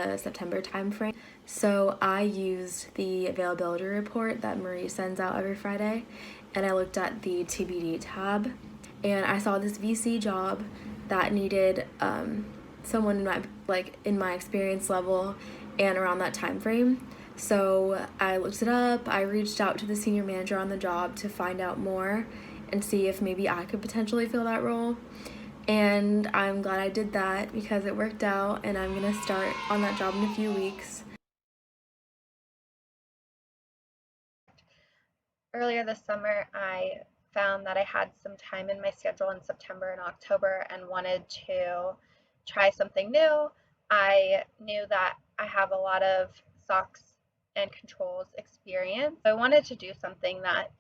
the September timeframe. So I used the availability report that Marie sends out every Friday, and I looked at the TBD tab, and I saw this VC job that needed someone in my experience level and around that time frame. So I looked it up. I reached out to the senior manager on the job to find out more and see if maybe I could potentially fill that role. And I'm glad I did that because it worked out, and I'm gonna start on that job in a few weeks. Earlier this summer, I found that I had some time in my schedule in September and October and wanted to try something new. I knew that I have a lot of SOX and controls experience. I wanted to do something that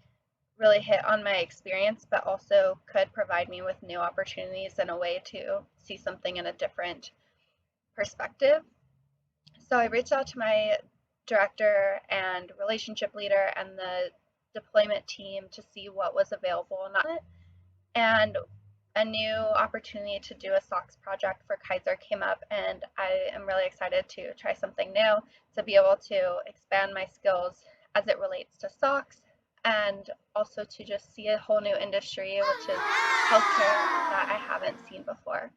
really hit on my experience, but also could provide me with new opportunities and a way to see something in a different perspective. So I reached out to my director and relationship leader and the deployment team to see what was available on it. And a new opportunity to do a SOX project for Kaiser came up, and I am really excited to try something new, to be able to expand my skills as it relates to SOX, and also to just see a whole new industry, which is healthcare, that I haven't seen before.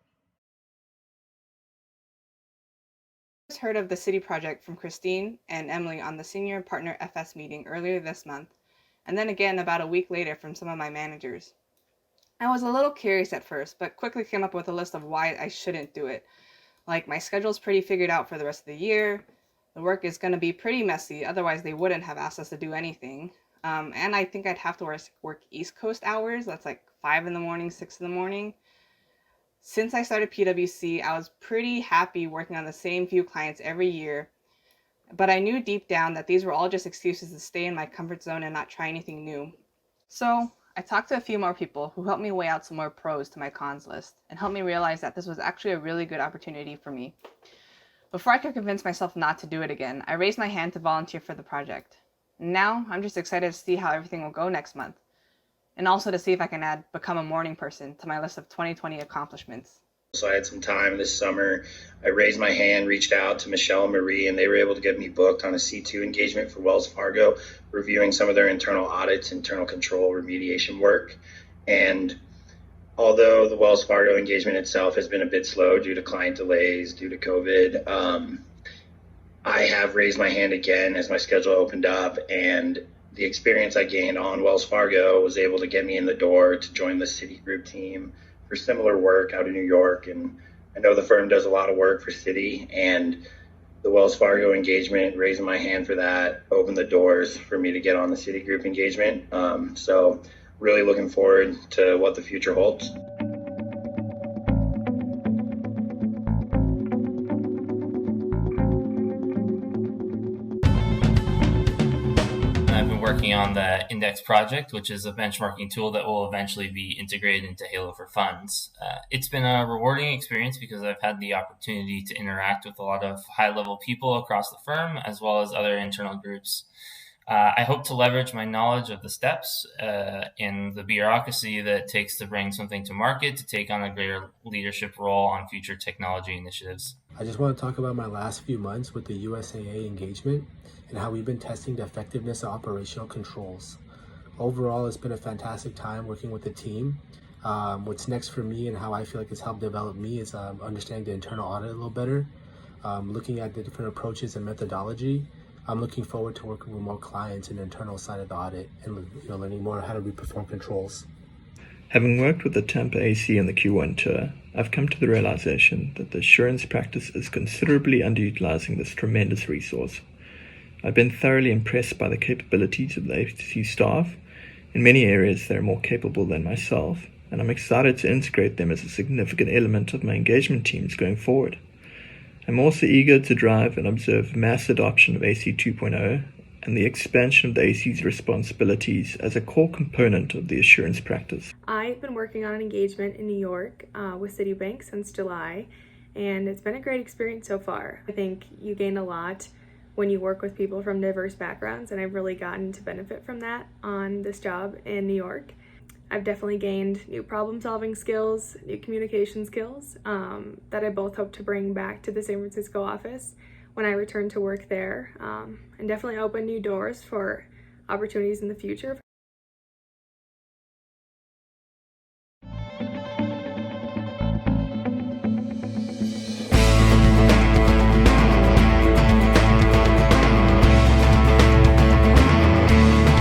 I heard of the City Project from Christine and Emily on the Senior Partner FS meeting earlier this month, and then again about a week later from some of my managers. I was a little curious at first, but quickly came up with a list of why I shouldn't do it. Like, my schedule's pretty figured out for the rest of the year, the work is going to be pretty messy, otherwise they wouldn't have asked us to do anything, and I think I'd have to work East Coast hours, that's like 5 in the morning, 6 in the morning. Since I started PwC, I was pretty happy working on the same few clients every year, but I knew deep down that these were all just excuses to stay in my comfort zone and not try anything new. So I talked to a few more people who helped me weigh out some more pros to my cons list and helped me realize that this was actually a really good opportunity for me. Before I could convince myself not to do it again, I raised my hand to volunteer for the project. Now I'm just excited to see how everything will go next month, and also to see if I can add become a morning person to my list of 2020 accomplishments. So I had some time this summer. I raised my hand, reached out to Michelle and Marie, and they were able to get me booked on a C2 engagement for Wells Fargo, reviewing some of their internal audits, internal control remediation work. And although the Wells Fargo engagement itself has been a bit slow due to client delays, due to COVID, I have raised my hand again as my schedule opened up, and the experience I gained on Wells Fargo was able to get me in the door to join the Citigroup team for similar work out of New York. And I know the firm does a lot of work for Citi, and the Wells Fargo engagement, raising my hand for that, opened the doors for me to get on the Citigroup engagement. So really looking forward to what the future holds. I've been working on the Index project, which is a benchmarking tool that will eventually be integrated into Halo for Funds. It's been a rewarding experience because I've had the opportunity to interact with a lot of high-level people across the firm, as well as other internal groups. I hope to leverage my knowledge of the steps in the bureaucracy that it takes to bring something to market to take on a greater leadership role on future technology initiatives. I just want to talk about my last few months with the USAA engagement and how we've been testing the effectiveness of operational controls. Overall, it's been a fantastic time working with the team. What's next for me and how I feel like it's helped develop me is understanding the internal audit a little better, looking at the different approaches and methodology. I'm looking forward to working with more clients in the internal side of the audit and learning more how to perform controls. Having worked with the Tampa AC on the Q1 tour, I've come to the realization that the assurance practice is considerably underutilizing this tremendous resource. I've been thoroughly impressed by the capabilities of the AC staff. In many areas, they're more capable than myself, and I'm excited to integrate them as a significant element of my engagement teams going forward. I'm also eager to drive and observe mass adoption of AC 2.0 and the expansion of the AC's responsibilities as a core component of the assurance practice. I've been working on an engagement in New York with Citibank since July, and it's been a great experience so far. I think you gain a lot when you work with people from diverse backgrounds, and I've really gotten to benefit from that on this job in New York. I've definitely gained new problem-solving skills, new communication skills that I both hope to bring back to the San Francisco office. when I returned to work there, and definitely opened new doors for opportunities in the future if